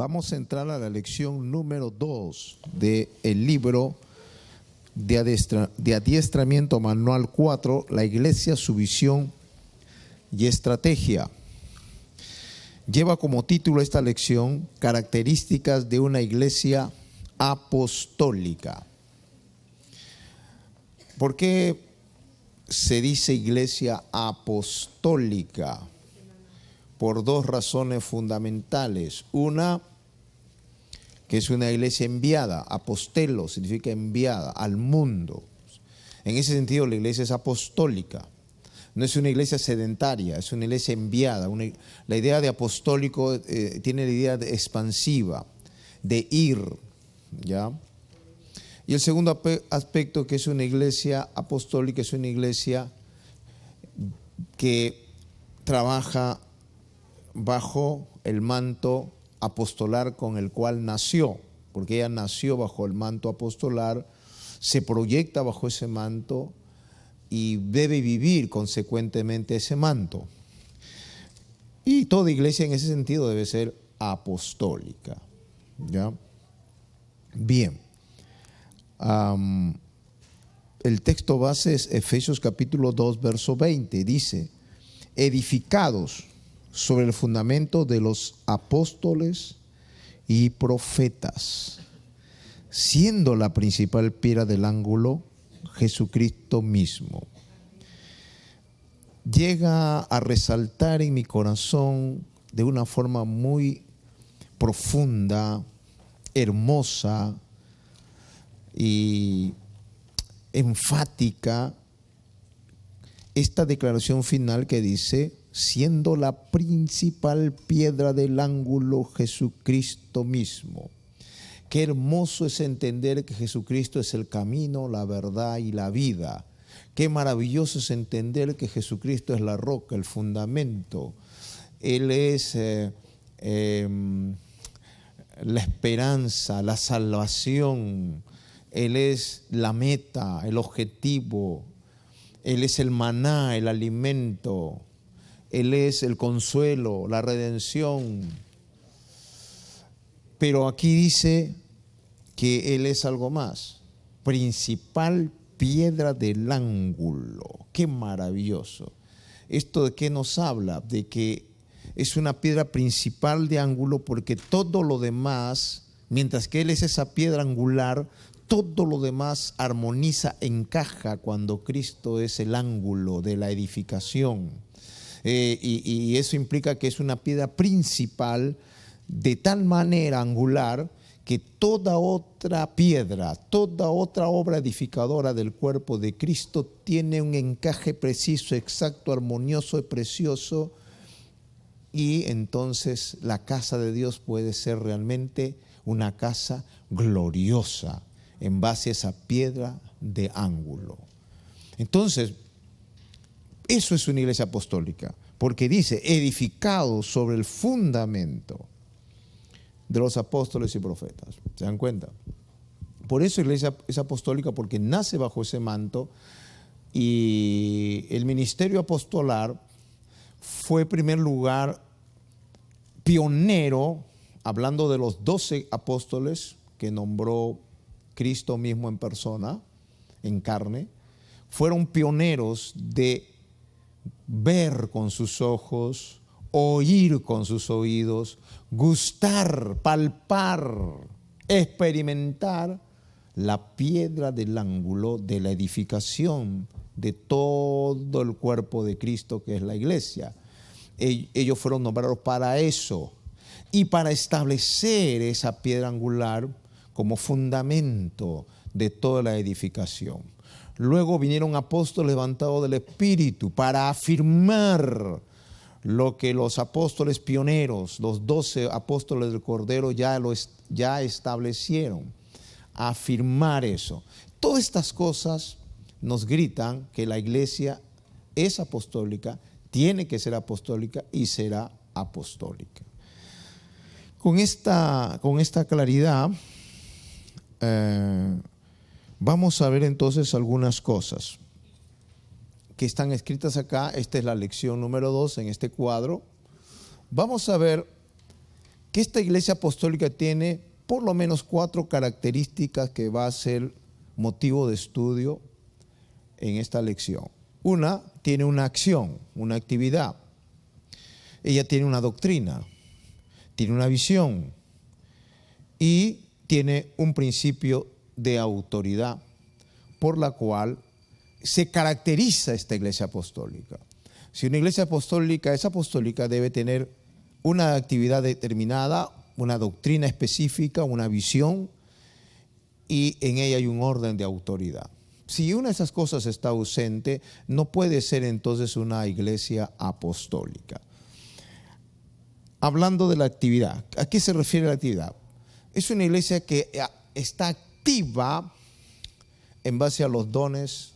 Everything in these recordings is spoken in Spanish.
Vamos a entrar a la lección número 2 del libro de adiestramiento manual 4, la iglesia, su visión y estrategia. Lleva como título esta lección, características de una iglesia apostólica. ¿Por qué se dice iglesia apostólica? Por dos razones fundamentales. Una, que es una iglesia enviada, apostelo significa enviada al mundo. En ese sentido la iglesia es apostólica. No es una iglesia sedentaria, es una iglesia enviada. La idea de apostólico tiene la idea de expansiva, de ir, ¿ya? Y el segundo aspecto, que es una iglesia apostólica, es una iglesia que trabaja bajo el manto apostolar con el cual nació, porque ella nació bajo el manto apostolar, se proyecta bajo ese manto y debe vivir consecuentemente ese manto. Y toda iglesia en ese sentido debe ser apostólica, ¿ya? Bien. El texto base es Efesios capítulo 2, verso 20. Dice, edificados sobre el fundamento de los apóstoles y profetas, siendo la principal piedra del ángulo Jesucristo mismo. Llega a resaltar en mi corazón de una forma muy profunda, hermosa y enfática esta declaración final que dice, siendo la principal piedra del ángulo Jesucristo mismo. Qué hermoso es entender que Jesucristo es el camino, la verdad y la vida. Qué maravilloso es entender que Jesucristo es la roca, el fundamento. Él es la esperanza, la salvación. Él es la meta, el objetivo. Él es el maná, el alimento. Él es el consuelo, la redención. Pero aquí dice que Él es algo más. Principal piedra del ángulo. Qué maravilloso. ¿Esto de qué nos habla? De que es una piedra principal de ángulo porque todo lo demás, mientras que Él es esa piedra angular, todo lo demás armoniza, encaja cuando Cristo es el ángulo de la edificación. Y eso implica que es una piedra principal de tal manera angular que toda otra piedra, toda otra obra edificadora del cuerpo de Cristo tiene un encaje preciso, exacto, armonioso y precioso, y entonces la casa de Dios puede ser realmente una casa gloriosa en base a esa piedra de ángulo. Entonces, eso es una iglesia apostólica, porque dice, edificado sobre el fundamento de los apóstoles y profetas. ¿Se dan cuenta? Por eso la iglesia es apostólica, porque nace bajo ese manto, y el ministerio apostolar fue en primer lugar pionero, hablando de los 12 apóstoles que nombró Cristo mismo en persona, en carne. Fueron pioneros de ver con sus ojos, oír con sus oídos, gustar, palpar, experimentar la piedra del ángulo de la edificación de todo el cuerpo de Cristo, que es la iglesia. Ellos fueron nombrados para eso y para establecer esa piedra angular como fundamento de toda la edificación. Luego vinieron apóstoles levantados del Espíritu para afirmar lo que los apóstoles pioneros, los 12 apóstoles del Cordero ya establecieron, afirmar eso. Todas estas cosas nos gritan que la iglesia es apostólica, tiene que ser apostólica y será apostólica. Con esta claridad vamos a ver entonces algunas cosas que están escritas acá. Esta es la lección número 2 en este cuadro. Vamos a ver que esta iglesia apostólica tiene por lo menos 4 características que va a ser motivo de estudio en esta lección. Una, tiene una acción, una actividad. Ella tiene una doctrina, tiene una visión y tiene un principio de autoridad por la cual se caracteriza esta iglesia apostólica. Si una iglesia apostólica es apostólica, debe tener una actividad determinada, una doctrina específica, una visión, y en ella hay un orden de autoridad. Si una de esas cosas está ausente, no puede ser entonces una iglesia apostólica. Hablando de la actividad, ¿a qué se refiere la actividad? Es una iglesia que está activa en base a los dones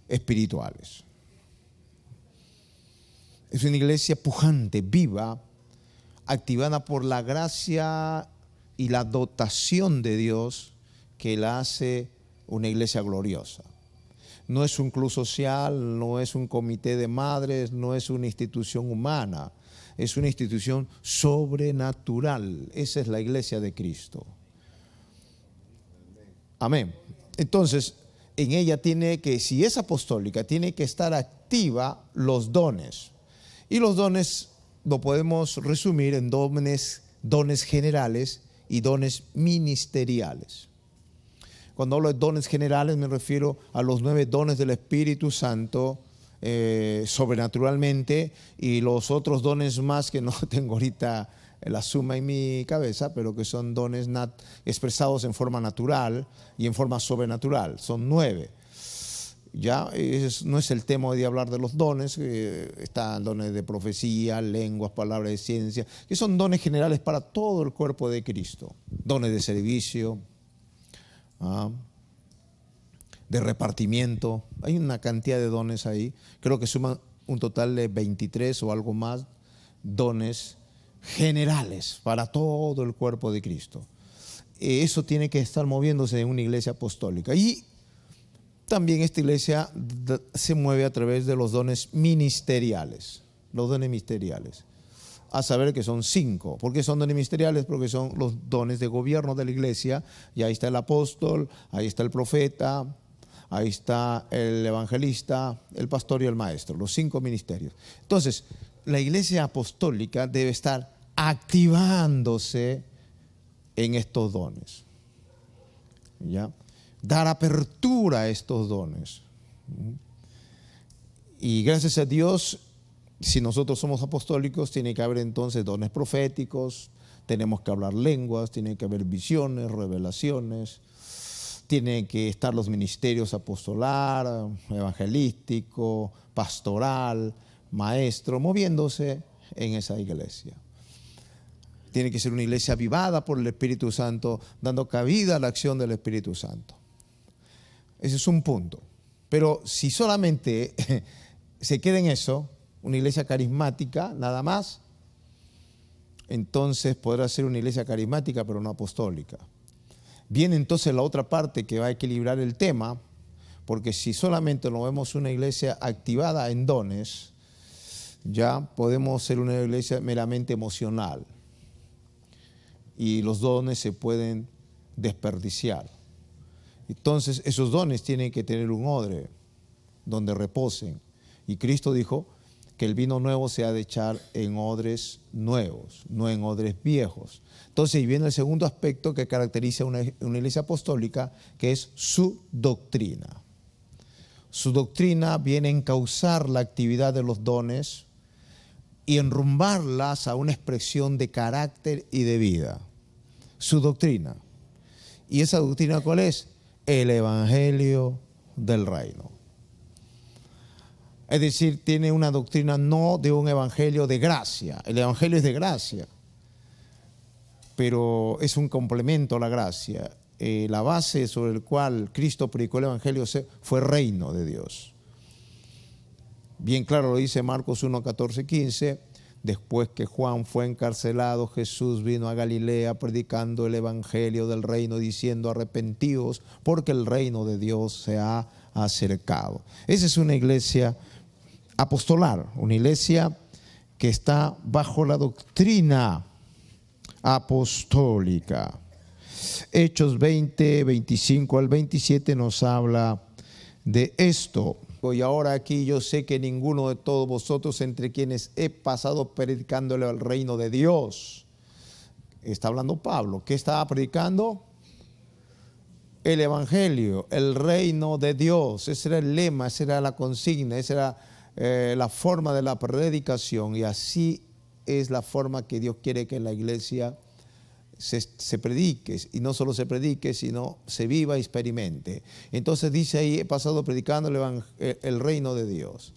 espirituales. Es una iglesia pujante, viva, activada por la gracia y la dotación de Dios que la hace una iglesia gloriosa. No es un club social, no es un comité de madres, no es una institución humana, es una institución sobrenatural. Esa es la iglesia de Cristo. Amén. Entonces, en ella tiene que, si es apostólica, tiene que estar activa los dones. Y los dones lo podemos resumir en dones generales y dones ministeriales. Cuando hablo de dones generales me refiero a los 9 dones del Espíritu Santo sobrenaturalmente, y los otros dones más que no tengo ahorita la suma en mi cabeza, pero que son dones expresados en forma natural y en forma sobrenatural. Son 9. Ya no es el tema hoy de hablar de los dones, están dones de profecía, lenguas, palabras de ciencia, que son dones generales para todo el cuerpo de Cristo. Dones de servicio, de repartimiento, hay una cantidad de dones ahí, creo que suman un total de 23 o algo más dones generales para todo el cuerpo de Cristo. Eso tiene que estar moviéndose en una iglesia apostólica. Y también esta iglesia se mueve a través de los dones ministeriales. Los dones ministeriales. A saber que son 5. ¿Por qué son dones ministeriales? Porque son los dones de gobierno de la iglesia. Y ahí está el apóstol, ahí está el profeta, ahí está el evangelista, el pastor y el maestro. Los 5 ministerios. Entonces, la iglesia apostólica debe estar activándose en estos dones. ¿Ya? Dar apertura a estos dones. Y gracias a Dios, si nosotros somos apostólicos, tiene que haber entonces dones proféticos, tenemos que hablar lenguas, tiene que haber visiones, revelaciones, tienen que estar los ministerios apostolar, evangelístico, pastoral, maestro, moviéndose en esa iglesia. Tiene que ser una iglesia avivada por el Espíritu Santo, dando cabida a la acción del Espíritu Santo. Ese es un punto. Pero si solamente se queda en eso, una iglesia carismática, nada más, entonces podrá ser una iglesia carismática, pero no apostólica. Viene entonces la otra parte que va a equilibrar el tema, porque si solamente lo vemos una iglesia activada en dones, ya podemos ser una iglesia meramente emocional y los dones se pueden desperdiciar. Entonces esos dones tienen que tener un odre donde reposen. Y Cristo dijo que el vino nuevo se ha de echar en odres nuevos, no en odres viejos. Entonces ahí viene el segundo aspecto que caracteriza una iglesia apostólica, que es su doctrina. Su doctrina viene a encauzar la actividad de los dones y enrumbarlas a una expresión de carácter y de vida. Su doctrina. ¿Y esa doctrina cuál es? El evangelio del reino. Es decir, tiene una doctrina no de un evangelio de gracia. El evangelio es de gracia, pero es un complemento a la gracia. La base sobre la cual Cristo predicó el evangelio fue reino de Dios. Bien claro lo dice Marcos 1, 14, 15. Después que Juan fue encarcelado, Jesús vino a Galilea predicando el evangelio del reino, diciendo: arrepentíos, porque el reino de Dios se ha acercado. Esa es una iglesia apostolar, una iglesia que está bajo la doctrina apostólica. Hechos 20, 25 al 27 nos habla de esto. Y ahora aquí yo sé que ninguno de todos vosotros entre quienes he pasado predicándole al reino de Dios. Está hablando Pablo. ¿Qué estaba predicando? El evangelio, el reino de Dios. Ese era el lema, esa era la consigna, esa era la forma de la predicación. Y así es la forma que Dios quiere que la iglesia se predique, y no solo se predique, sino se viva y experimente. Entonces dice ahí, he pasado predicando el reino de Dios.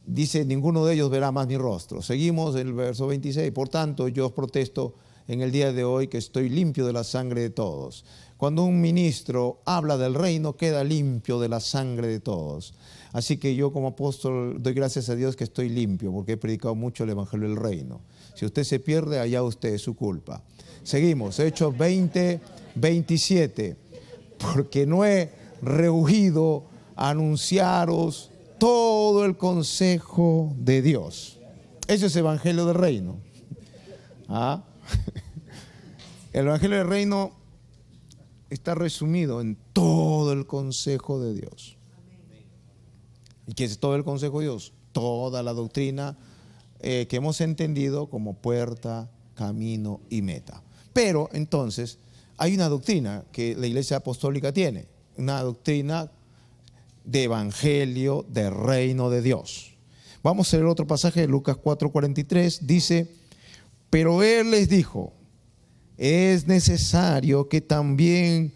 Dice, ninguno de ellos verá más mi rostro. Seguimos en el verso 26. Por tanto, yo os protesto en el día de hoy que estoy limpio de la sangre de todos. Cuando un ministro habla del reino, queda limpio de la sangre de todos. Así que yo como apóstol doy gracias a Dios que estoy limpio, porque he predicado mucho el evangelio del reino. Si usted se pierde, allá usted, es su culpa. Seguimos, Hechos 20, 27. Porque no he rehuido anunciaros todo el consejo de Dios. Ese es el evangelio del reino. ¿Ah? El evangelio del reino está resumido en todo el consejo de Dios. ¿Y qué es todo el consejo de Dios? Toda la doctrina que hemos entendido como puerta, camino y meta. Pero entonces hay una doctrina que la Iglesia Apostólica tiene, una doctrina de evangelio del reino de Dios. Vamos a leer otro pasaje de Lucas 4:43. Dice, pero él les dijo, es necesario que también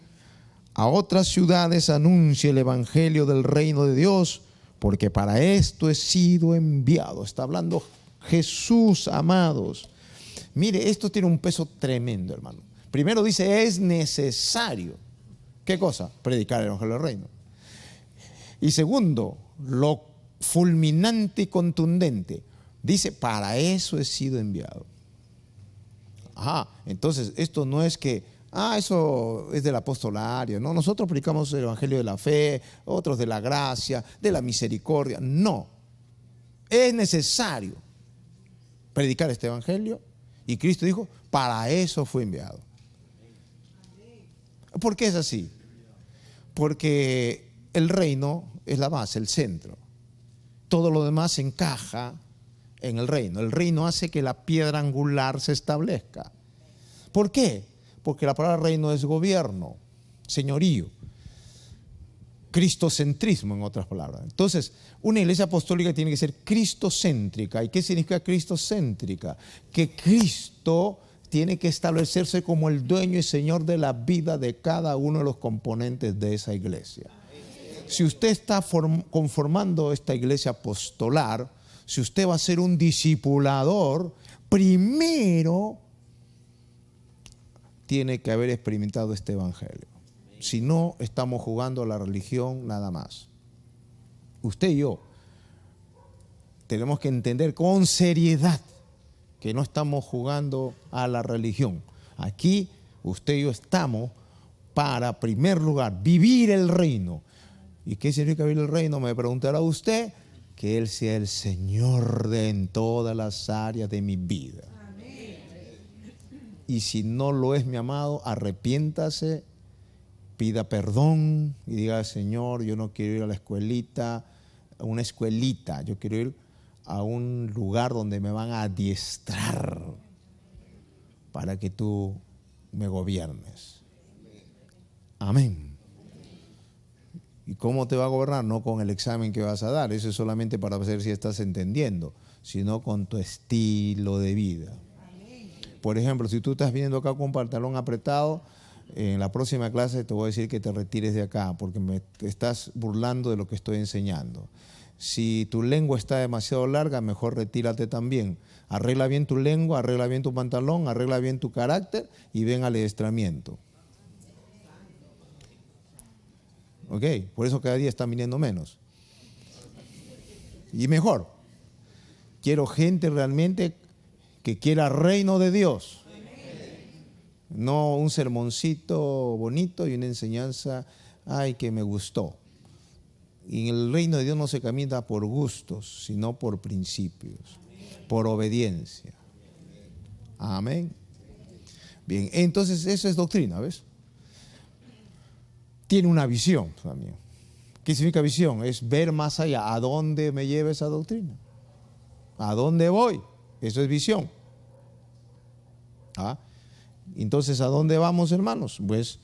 a otras ciudades anuncie el evangelio del reino de Dios, porque para esto he sido enviado. Está hablando Jesús, amados. Mire, esto tiene un peso tremendo, hermano. Primero dice, es necesario. ¿Qué cosa? Predicar el evangelio del reino. Y segundo, lo fulminante y contundente, dice, para eso he sido enviado. Ajá, entonces esto no es que, eso es del apostolario, no, nosotros predicamos el evangelio de la fe, otros de la gracia, de la misericordia. No, es necesario predicar este evangelio, y Cristo dijo, para eso fue enviado. ¿Por qué es así? Porque el reino es la base, el centro. Todo lo demás encaja en el reino. El reino hace que la piedra angular se establezca. ¿Por qué? Porque la palabra reino es gobierno, señorío, cristocentrismo, en otras palabras. Entonces, una iglesia apostólica tiene que ser cristocéntrica. ¿Y qué significa cristocéntrica? Que Cristo tiene que establecerse como el dueño y señor de la vida de cada uno de los componentes de esa iglesia. Si usted está conformando esta iglesia apostolar, si usted va a ser un discipulador, primero tiene que haber experimentado este evangelio. Si no, estamos jugando a la religión nada más. Usted y yo tenemos que entender con seriedad que no estamos jugando a la religión. Aquí usted y yo estamos para, en primer lugar, vivir el reino. ¿Y qué significa vivir el reino? Me preguntará usted. Que Él sea el Señor en todas las áreas de mi vida. Amén. Y si no lo es, mi amado, arrepiéntase, pida perdón y diga, Señor, yo no quiero ir a la escuelita, a una escuelita, yo quiero ir a un lugar donde me van a adiestrar para que tú me gobiernes. Amén. ¿Y cómo te va a gobernar? No con el examen que vas a dar, eso es solamente para ver si estás entendiendo, sino con tu estilo de vida. Por ejemplo, si tú estás viniendo acá con un pantalón apretado, en la próxima clase te voy a decir que te retires de acá porque me estás burlando de lo que estoy enseñando. Si tu lengua está demasiado larga, mejor retírate también. Arregla bien tu lengua, arregla bien tu pantalón, arregla bien tu carácter y ven al adiestramiento. ¿Ok? Por eso cada día están viniendo menos. Y mejor. Quiero gente realmente que quiera reino de Dios. No un sermoncito bonito y una enseñanza, que me gustó. Y en el reino de Dios no se camina por gustos, sino por principios, por obediencia. Amén. Bien, entonces eso es doctrina, ¿ves? Tiene una visión también. ¿Qué significa visión? Es ver más allá. ¿A dónde me lleva esa doctrina? ¿A dónde voy? Eso es visión. ¿Ah? Entonces, ¿a dónde vamos, hermanos? Pues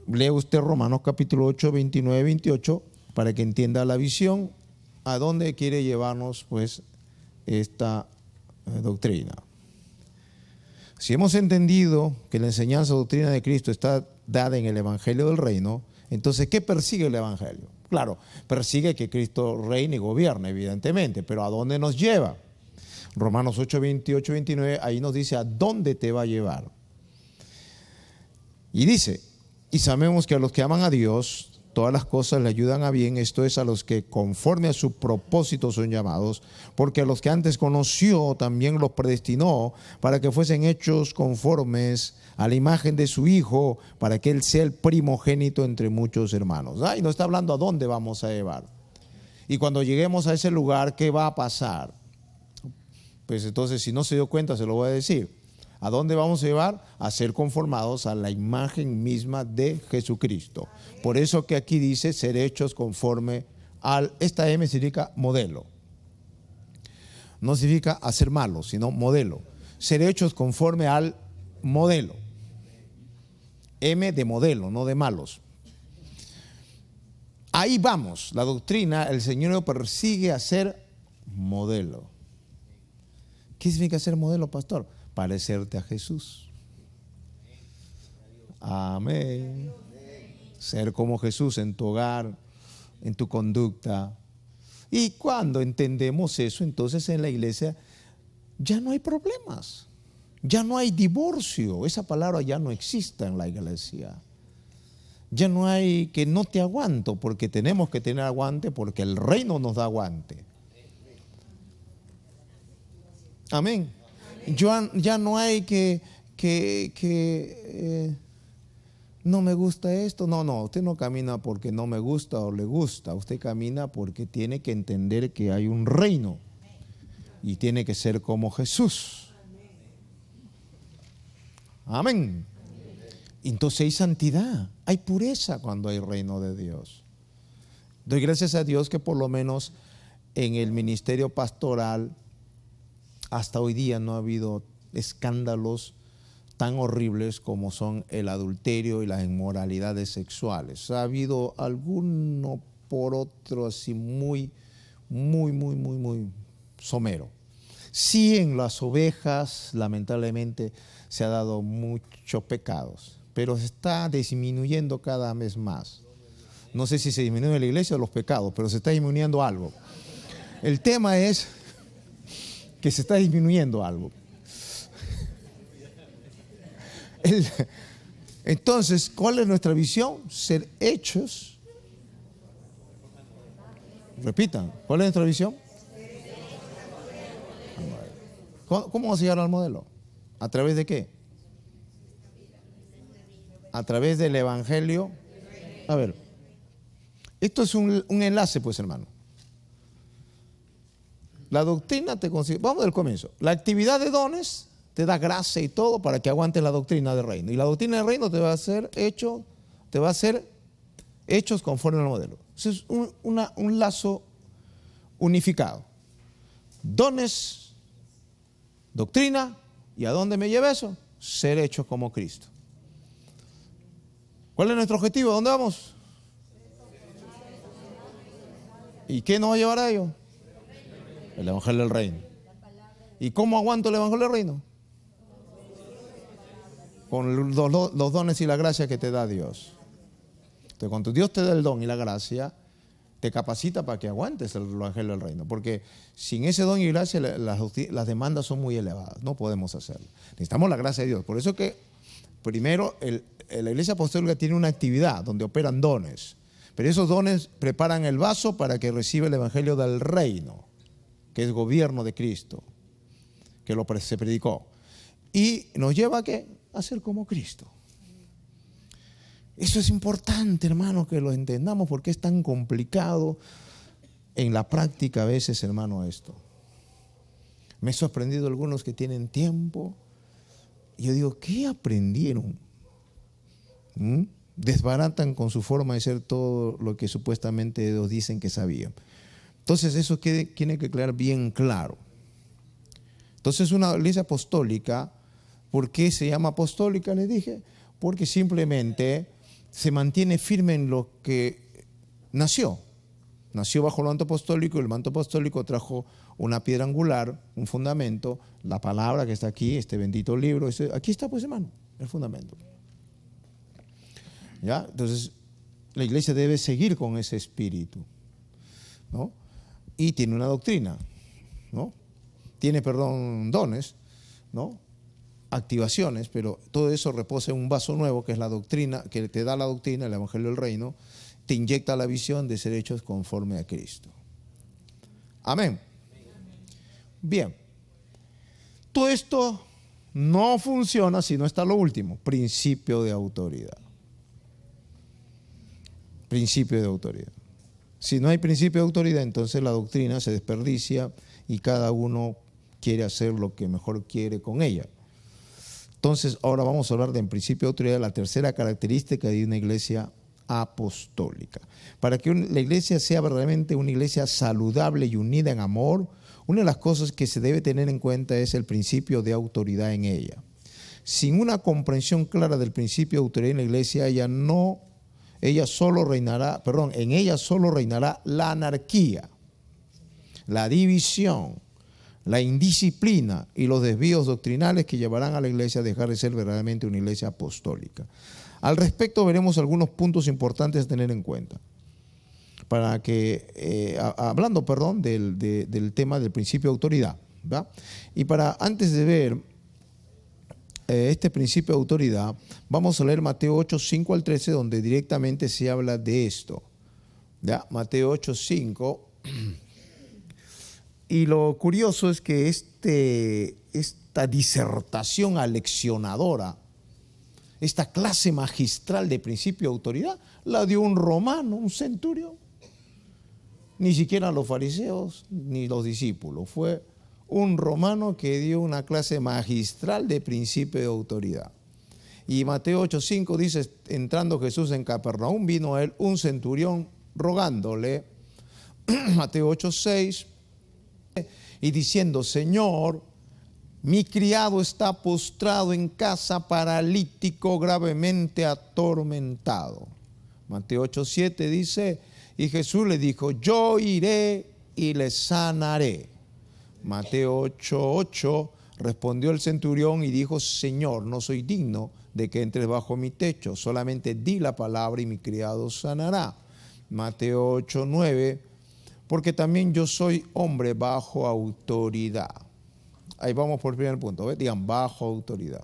lee usted Romanos capítulo 8, 29, 28 para que entienda la visión, a dónde quiere llevarnos pues esta doctrina. Si hemos entendido que la enseñanza doctrina de Cristo está dada en el Evangelio del Reino, entonces, ¿qué persigue el Evangelio? Claro, persigue que Cristo reine y gobierne, evidentemente, pero ¿a dónde nos lleva? Romanos 8, 28, 29, ahí nos dice a dónde te va a llevar. Y dice, y sabemos que a los que aman a Dios, todas las cosas le ayudan a bien, esto es a los que conforme a su propósito son llamados, porque a los que antes conoció también los predestinó para que fuesen hechos conformes a la imagen de su Hijo, para que Él sea el primogénito entre muchos hermanos. Y nos está hablando a dónde vamos a llevar. Y cuando lleguemos a ese lugar, ¿qué va a pasar? Pues entonces, si no se dio cuenta, se lo voy a decir. ¿A dónde vamos a llevar? A ser conformados a la imagen misma de Jesucristo. Por eso que aquí dice ser hechos conforme al, esta M significa modelo. No significa hacer malo, sino modelo. Ser hechos conforme al modelo. M de modelo, no de malos. Ahí vamos. La doctrina, el Señor persigue a ser modelo. ¿Qué significa ser modelo, pastor? Parecerte a Jesús. Amén. Ser como Jesús en tu hogar, en tu conducta. Y cuando entendemos eso, entonces en la iglesia ya no hay problemas. Ya no hay divorcio. Esa palabra ya no existe en la iglesia. Ya no hay que no te aguanto, porque tenemos que tener aguante, porque el reino nos da aguante. Amén. Ya no hay que no me gusta esto. No, usted no camina porque no me gusta o le gusta. Usted camina porque tiene que entender que hay un reino y tiene que ser como Jesús. Amén. Entonces hay santidad, hay pureza cuando hay reino de Dios. Doy gracias a Dios que por lo menos en el ministerio pastoral hasta hoy día no ha habido escándalos tan horribles como son el adulterio y las inmoralidades sexuales. Ha habido alguno por otro así muy somero. Sí, en las ovejas lamentablemente se ha dado muchos pecados, pero se está disminuyendo cada vez más. No sé si se disminuye en la iglesia o los pecados, pero se está disminuyendo algo. El tema es que se está disminuyendo algo. Entonces, ¿cuál es nuestra visión? Ser hechos. Repitan, ¿cuál es nuestra visión? ¿Cómo vamos a llegar al modelo? ¿A través de qué? A través del Evangelio. A ver, esto es un enlace, pues, hermano. La doctrina te consigue. Vamos del comienzo. La actividad de dones te da gracia y todo para que aguantes la doctrina del reino. Y la doctrina del reino te va a hacer hechos conforme al modelo. Eso es un lazo unificado. Dones, doctrina, ¿y a dónde me lleva eso? Ser hechos como Cristo. ¿Cuál es nuestro objetivo? ¿A dónde vamos? ¿Y qué nos va a llevar a ello? El Evangelio del Reino. ¿Y cómo aguanto el Evangelio del Reino? Con los dones y la gracia que te da Dios. Entonces, cuando Dios te da el don y la gracia, te capacita para que aguantes el Evangelio del Reino. Porque sin ese don y gracia, las demandas son muy elevadas. No podemos hacerlo. Necesitamos la gracia de Dios. Por eso que, primero, la Iglesia Apostólica tiene una actividad donde operan dones. Pero esos dones preparan el vaso para que reciba el Evangelio del Reino, que es gobierno de Cristo, que se predicó. Y nos lleva a ¿qué? A ser como Cristo. Eso es importante, hermano, que lo entendamos, porque es tan complicado en la práctica a veces, hermano, esto. Me he sorprendido algunos que tienen tiempo yo digo, ¿qué aprendieron? Desbaratan con su forma de ser todo lo que supuestamente ellos dicen que sabían. Entonces eso tiene que quedar bien claro. Entonces una iglesia apostólica, ¿por qué se llama apostólica? Les dije, porque simplemente se mantiene firme en lo que nació. Nació bajo el manto apostólico, y el manto apostólico trajo una piedra angular, un fundamento, la palabra que está aquí, este bendito libro, aquí está pues hermano, el fundamento. ¿Ya? Entonces la iglesia debe seguir con ese espíritu, ¿no? Y tiene una doctrina, ¿no? Tiene, dones, ¿no? Activaciones, pero todo eso reposa en un vaso nuevo que es la doctrina, que te da la doctrina, el evangelio del reino, te inyecta la visión de ser hechos conforme a Cristo. Amén. Bien. Todo esto no funciona si no está lo último, principio de autoridad. Principio de autoridad. Si no hay principio de autoridad, entonces la doctrina se desperdicia y cada uno quiere hacer lo que mejor quiere con ella. Entonces, ahora vamos a hablar del principio de autoridad, la tercera característica de una iglesia apostólica. Para que la iglesia sea verdaderamente una iglesia saludable y unida en amor, una de las cosas que se debe tener en cuenta es el principio de autoridad en ella. Sin una comprensión clara del principio de autoridad en la iglesia, en ella solo reinará la anarquía, la división, la indisciplina y los desvíos doctrinales que llevarán a la iglesia a dejar de ser verdaderamente una iglesia apostólica. Al respecto veremos algunos puntos importantes a tener en cuenta. Para que, hablando del tema del principio de autoridad, ¿va? Y antes de ver este principio de autoridad, vamos a leer Mateo 8, 5 al 13, donde directamente se habla de esto. ¿Ya? Mateo 8, 5. Y lo curioso es que esta disertación aleccionadora, esta clase magistral de principio de autoridad, la dio un romano, un centurión. Ni siquiera los fariseos ni los discípulos. Fue un romano que dio una clase magistral de principio de autoridad. Y Mateo 8:5 dice, entrando Jesús en Capernaum, vino a él un centurión rogándole, Mateo 8:6, y diciendo, Señor, mi criado está postrado en casa, paralítico, gravemente atormentado. Mateo 8:7 dice, y Jesús le dijo, yo iré y le sanaré. Mateo 8:8, respondió el centurión y dijo, Señor, no soy digno de que entres bajo mi techo, solamente di la palabra y mi criado sanará. Mateo 8:9, porque también yo soy hombre bajo autoridad. Ahí vamos por el primer punto, ¿ves? Digan, bajo autoridad.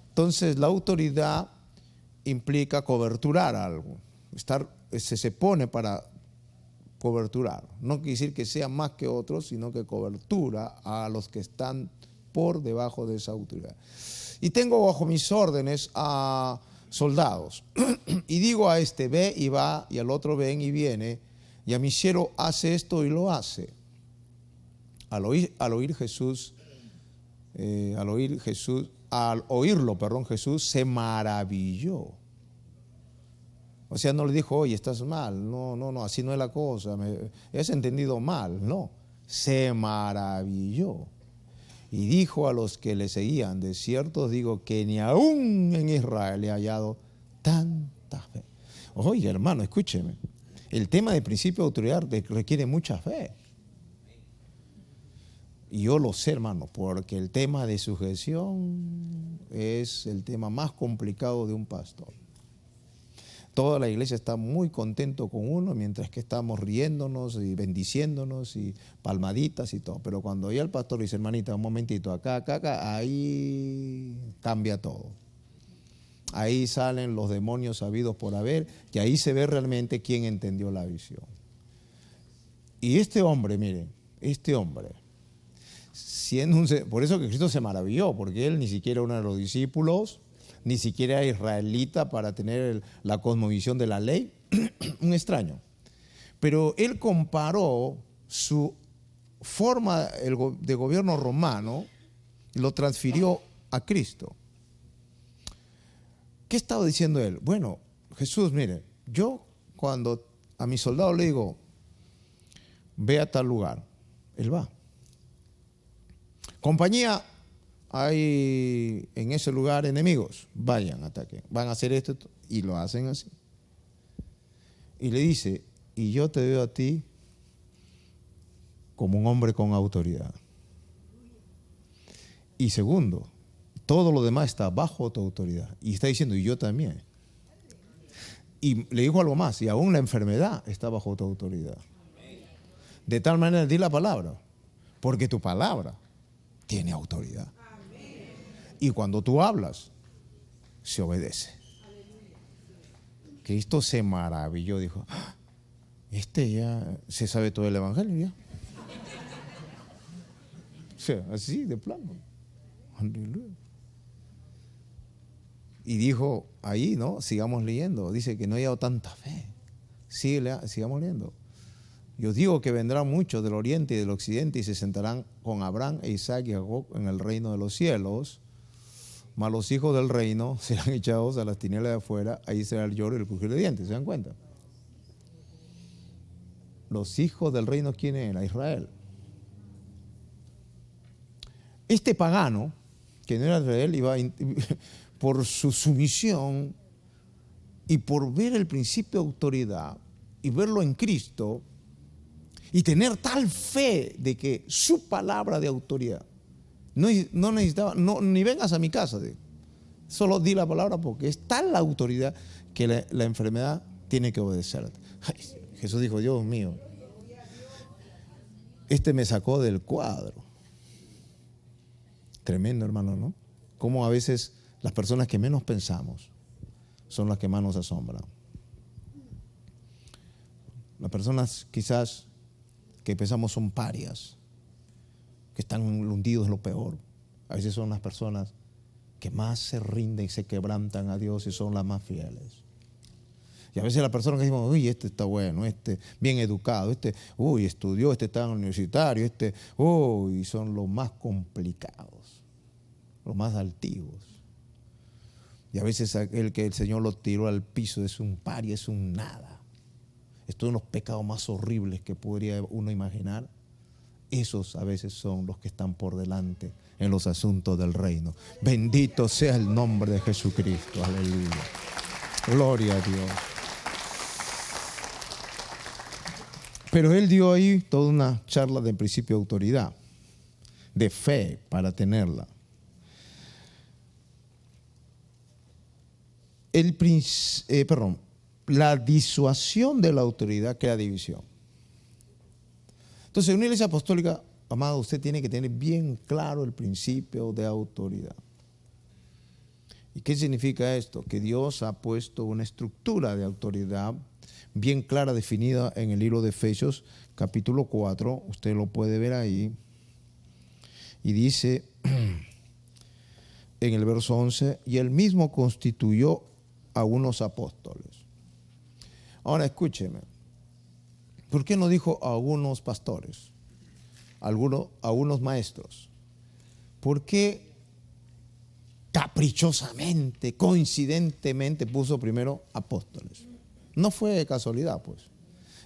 Entonces, la autoridad implica coberturar algo. Se pone para coberturar. No quiere decir que sea más que otros, sino que cobertura a los que están por debajo de esa autoridad. Y tengo bajo mis órdenes a soldados. Y digo a este, ve y va, y al otro ven y viene, y a mi siervo hace esto y lo hace. Al oírlo, Jesús se maravilló. O sea, no le dijo, oye, estás mal, no, así no es la cosa, has entendido mal, no, se maravilló. Y dijo a los que le seguían, de cierto os digo que ni aún en Israel he hallado tanta fe. Oye, hermano, escúcheme, el tema de principio de autoridad requiere mucha fe. Y yo lo sé, hermano, porque el tema de sujeción es el tema más complicado de un pastor. Toda la iglesia está muy contento con uno, mientras que estamos riéndonos y bendiciéndonos y palmaditas y todo. Pero cuando ya el pastor dice, hermanita, un momentito, acá, ahí cambia todo. Ahí salen los demonios sabidos por haber, y ahí se ve realmente quién entendió la visión. Y este hombre, miren, por eso que Cristo se maravilló, porque él ni siquiera uno de los discípulos, ni siquiera israelita para tener la cosmovisión de la ley, un extraño. Pero él comparó su forma de gobierno romano y lo transfirió a Cristo. ¿Qué estaba diciendo él? Bueno, Jesús, mire, yo cuando a mi soldado le digo, ve a tal lugar, él va. Compañía, hay en ese lugar enemigos, vayan, ataquen, van a hacer esto, y lo hacen así. Y le dice, y yo te veo a ti como un hombre con autoridad. Y segundo, todo lo demás está bajo tu autoridad. Y está diciendo, y yo también. Y le dijo algo más, y aún la enfermedad está bajo tu autoridad. De tal manera, di la palabra, porque tu palabra tiene autoridad. Y cuando tú hablas, se obedece. Cristo se maravilló, dijo, este ya se sabe todo el evangelio ya. O sea, así de plano. Aleluya. Y dijo ahí, ¿no? Sigamos leyendo. Dice que no haya tanta fe. Sigamos leyendo. Yo digo que vendrán muchos del oriente y del occidente y se sentarán con Abraham e Isaac y Jacob en el reino de los cielos. Mas los hijos del reino serán echados a las tinieblas de afuera. Ahí será el lloro y el crujir de dientes. ¿Se dan cuenta? Los hijos del reino, ¿quién era? Israel. Este pagano, que no era Israel, iba por su sumisión y por ver el principio de autoridad y verlo en Cristo y tener tal fe de que su palabra de autoridad no necesitaba, ni vengas a mi casa, solo di la palabra porque es tal la autoridad que la enfermedad tiene que obedecerte. Ay, Jesús dijo, Dios mío, este me sacó del cuadro. Tremendo, hermano, ¿no? Como a veces las personas que menos pensamos son las que más nos asombran. Las personas quizás que pensamos son parias, que están hundidos en lo peor. A veces son las personas que más se rinden y se quebrantan a Dios y son las más fieles. Y a veces las personas que decimos, uy, este está bueno, este bien educado, este, uy, estudió, este está universitario, este, uy, son los más complicados, los más altivos. Y a veces aquel que el Señor lo tiró al piso es un paria, es un nada. Estos son los pecados más horribles que podría uno imaginar. Esos a veces son los que están por delante en los asuntos del reino. Bendito sea el nombre de Jesucristo. Aleluya. Gloria a Dios. Pero él dio ahí toda una charla de principio de autoridad, de fe para tenerla. La disuasión de la autoridad crea división. Entonces, en una iglesia apostólica, amado, usted tiene que tener bien claro el principio de autoridad. ¿Y qué significa esto? Que Dios ha puesto una estructura de autoridad bien clara, definida en el libro de Efesios, capítulo 4. Usted lo puede ver ahí. Y dice en el verso 11, y él mismo constituyó a unos apóstoles. Ahora escúcheme. ¿Por qué no dijo a algunos pastores? A unos maestros. ¿Por qué caprichosamente, coincidentemente puso primero apóstoles? No fue de casualidad, pues.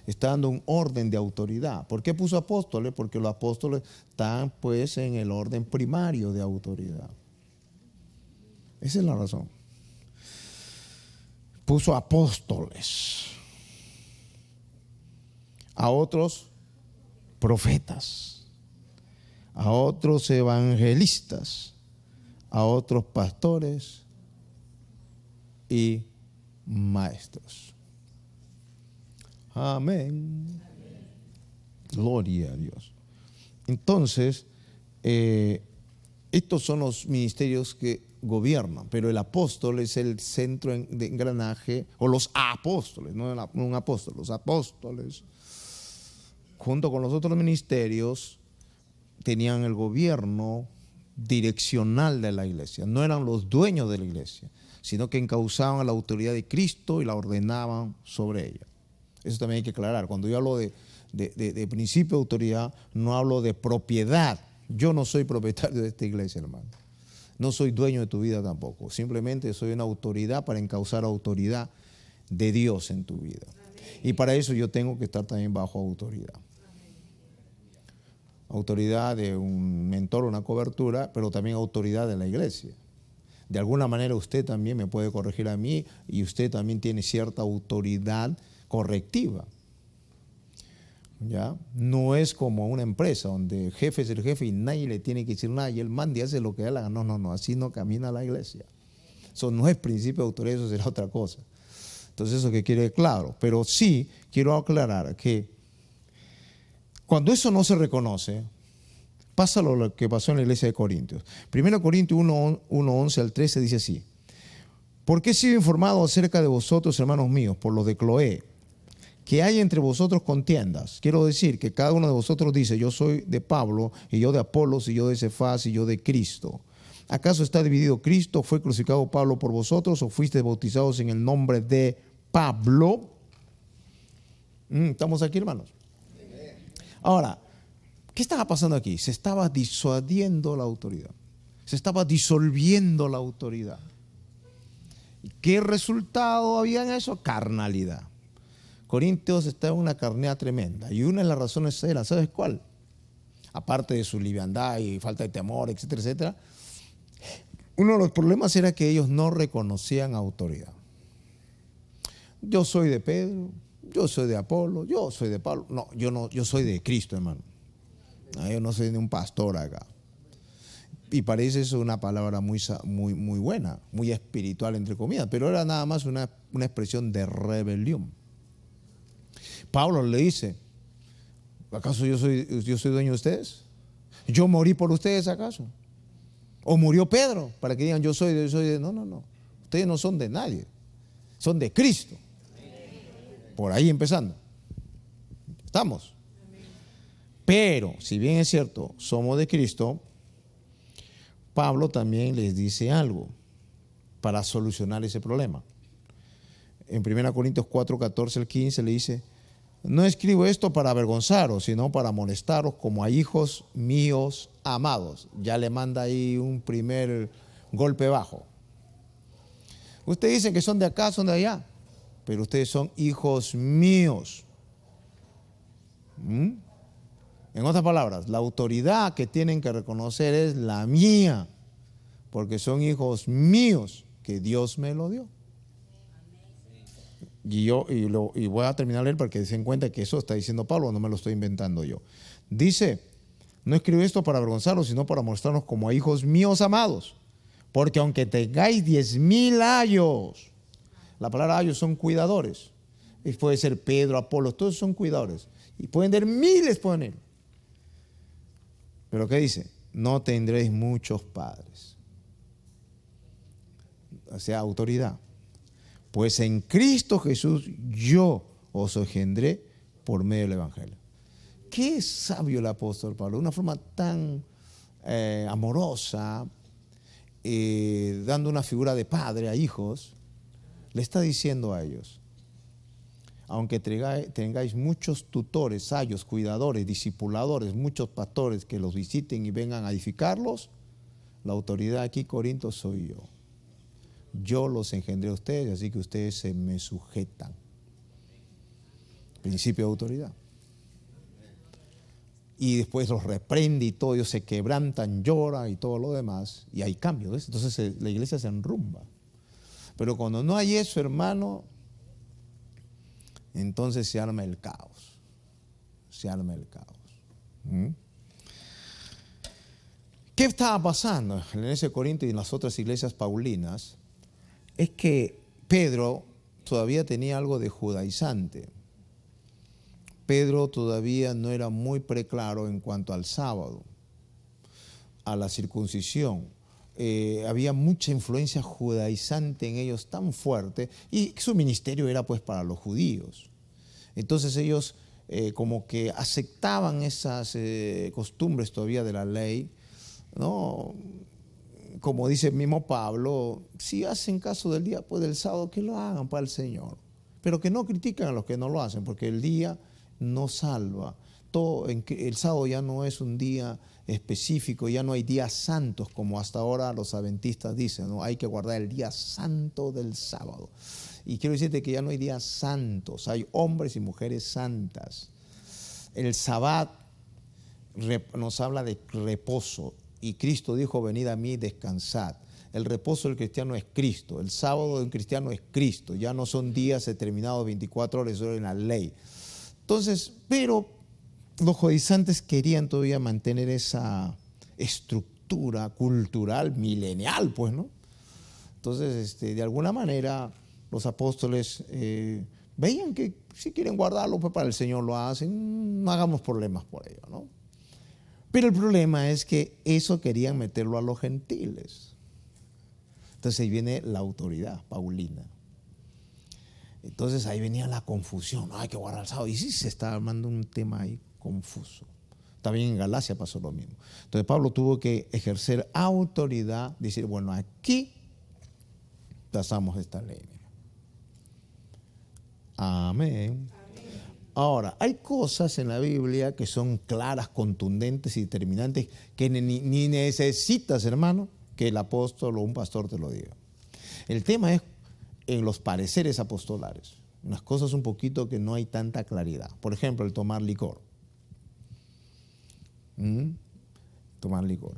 Está dando un orden de autoridad. ¿Por qué puso apóstoles? Porque los apóstoles están pues en el orden primario de autoridad. Esa es la razón. Puso apóstoles, a otros profetas, a otros evangelistas, a otros pastores y maestros. Amén. Gloria a Dios. Entonces, estos son los ministerios que gobiernan, pero el apóstol es el centro de engranaje, o los apóstoles, no un apóstol, los apóstoles, junto con los otros ministerios, tenían el gobierno direccional de la iglesia. No eran los dueños de la iglesia, sino que encauzaban la autoridad de Cristo y la ordenaban sobre ella. Eso también hay que aclarar. Cuando yo hablo de principio de autoridad, no hablo de propiedad. Yo no soy propietario de esta iglesia, hermano. No soy dueño de tu vida tampoco. Simplemente soy una autoridad para encauzar autoridad de Dios en tu vida. Y para eso yo tengo que estar también bajo autoridad. Autoridad de un mentor, una cobertura, pero también autoridad de la iglesia. De alguna manera usted también me puede corregir a mí y usted también tiene cierta autoridad correctiva. ¿Ya? No es como una empresa donde el jefe es el jefe y nadie le tiene que decir nada y él manda y hace lo que da la gana. No, así no camina la iglesia. Eso no es principio de autoridad, eso será otra cosa. Entonces eso que quiere claro. Pero sí quiero aclarar que cuando eso no se reconoce, pasa lo que pasó en la iglesia de Corintios. 1 Corintios 1, 11 al 13 dice así: porque he sido informado acerca de vosotros, hermanos míos, por los de Cloé, que hay entre vosotros contiendas. Quiero decir que cada uno de vosotros dice: yo soy de Pablo, y yo de Apolos, y yo de Cefas, y yo de Cristo. ¿Acaso está dividido Cristo? ¿Fue crucificado Pablo por vosotros o fuisteis bautizados en el nombre de Pablo? ¿Estamos aquí, hermanos? Ahora, ¿qué estaba pasando aquí? Se estaba disuadiendo la autoridad. Se estaba disolviendo la autoridad. ¿Qué resultado había en eso? Carnalidad. Corintios estaba en una carnea tremenda. Y una de las razones era, ¿sabes cuál? Aparte de su liviandad y falta de temor, etcétera, etcétera. Uno de los problemas era que ellos no reconocían autoridad. Yo soy de Pedro, yo soy de Apolo, yo soy de Pablo. No, yo soy de Cristo, hermano. Yo no soy de un pastor acá. Y parece eso una palabra muy buena, muy espiritual, entre comillas, pero era nada más una expresión de rebelión. Pablo le dice: ¿acaso yo soy dueño de ustedes? ¿Yo morí por ustedes acaso? ¿O murió Pedro para que digan yo soy de... No. Ustedes no son de nadie, son de Cristo. Por ahí empezando. ¿Estamos? Pero, si bien es cierto, somos de Cristo, Pablo también les dice algo para solucionar ese problema. En 1 Corintios 4, 14 al 15 le dice: no escribo esto para avergonzaros, sino para molestaros como a hijos míos amados. Ya le manda ahí un primer golpe bajo. Ustedes dicen que son de acá, son de allá, pero ustedes son hijos míos. En otras palabras, la autoridad que tienen que reconocer es la mía, porque son hijos míos que Dios me lo dio. Y voy a terminar de leer para que se den cuenta que eso está diciendo Pablo, no me lo estoy inventando yo. Dice: no escribo esto para avergonzaros, sino para mostrarnos como a hijos míos amados. Porque aunque tengáis 10,000 ayos, la palabra ayos son cuidadores. Y puede ser Pedro, Apolo, todos son cuidadores. Y pueden ser miles, pueden ir. Pero ¿qué dice? No tendréis muchos padres. O sea, autoridad. Pues en Cristo Jesús yo os engendré por medio del Evangelio. Qué sabio el apóstol Pablo, de una forma tan amorosa, dando una figura de padre a hijos, le está diciendo a ellos: aunque tengáis muchos tutores, sayos, cuidadores, discipuladores, muchos pastores que los visiten y vengan a edificarlos, la autoridad aquí, Corinto, soy yo. Yo los engendré a ustedes, así que ustedes se me sujetan. Principio de autoridad. Y después los reprende y todo, ellos se quebrantan, lloran y todo lo demás, y hay cambios, ¿ves? Entonces la iglesia se enrumba. Pero cuando no hay eso, hermano, entonces se arma el caos. Se arma el caos. ¿Qué estaba pasando en la iglesia de Corinto y en las otras iglesias paulinas? Es que Pedro todavía tenía algo de judaizante. Pedro todavía no era muy preclaro en cuanto al sábado, a la circuncisión. Había mucha influencia judaizante en ellos tan fuerte, y su ministerio era pues para los judíos. Entonces ellos como que aceptaban esas costumbres todavía de la ley, ¿no? Como dice el mismo Pablo: si hacen caso del día pues del sábado, que lo hagan para el Señor, pero que no critiquen a los que no lo hacen, porque el día no salva. El sábado ya no es un día específico, ya no hay días santos como hasta ahora los adventistas dicen, ¿no? Hay que guardar el día santo del sábado. Y quiero decirte que ya no hay días santos, hay hombres y mujeres santas. El sabbat nos habla de reposo y Cristo dijo: venid a mí, descansad. El reposo del cristiano es Cristo, el sábado de un cristiano es Cristo, ya no son días determinados 24 horas solo en la ley. Entonces, pero los judaizantes querían todavía mantener esa estructura cultural milenial, pues, ¿no? Entonces, de alguna manera, los apóstoles veían que si quieren guardarlo, pues para el Señor lo hacen, no hagamos problemas por ello, ¿no? Pero el problema es que eso querían meterlo a los gentiles. Entonces ahí viene la autoridad paulina. Entonces ahí venía la confusión, hay que guardar el sábado. Y sí se está armando un tema ahí confuso. También en Galacia pasó lo mismo. Entonces Pablo tuvo que ejercer autoridad, decir, bueno, aquí pasamos esta ley. Amén. Ahora, hay cosas en la Biblia que son claras, contundentes y determinantes que ni necesitas, hermano, que el apóstol o un pastor te lo diga. El tema es en los pareceres apostolares, unas cosas un poquito que no hay tanta claridad. Por ejemplo, el tomar licor. Tomar licor.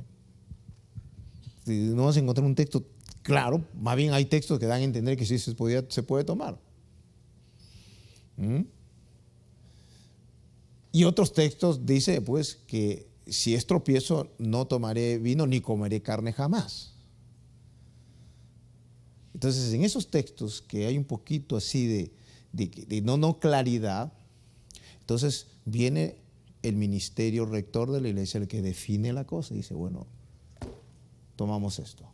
Si no vas a encontrar un texto claro, más bien hay textos que dan a entender que sí se puede tomar. Y otros textos dice pues que si es tropiezo no tomaré vino ni comeré carne jamás. Entonces en esos textos que hay un poquito así de no claridad, entonces viene el ministerio rector de la iglesia el que define la cosa y dice, bueno, tomamos esto.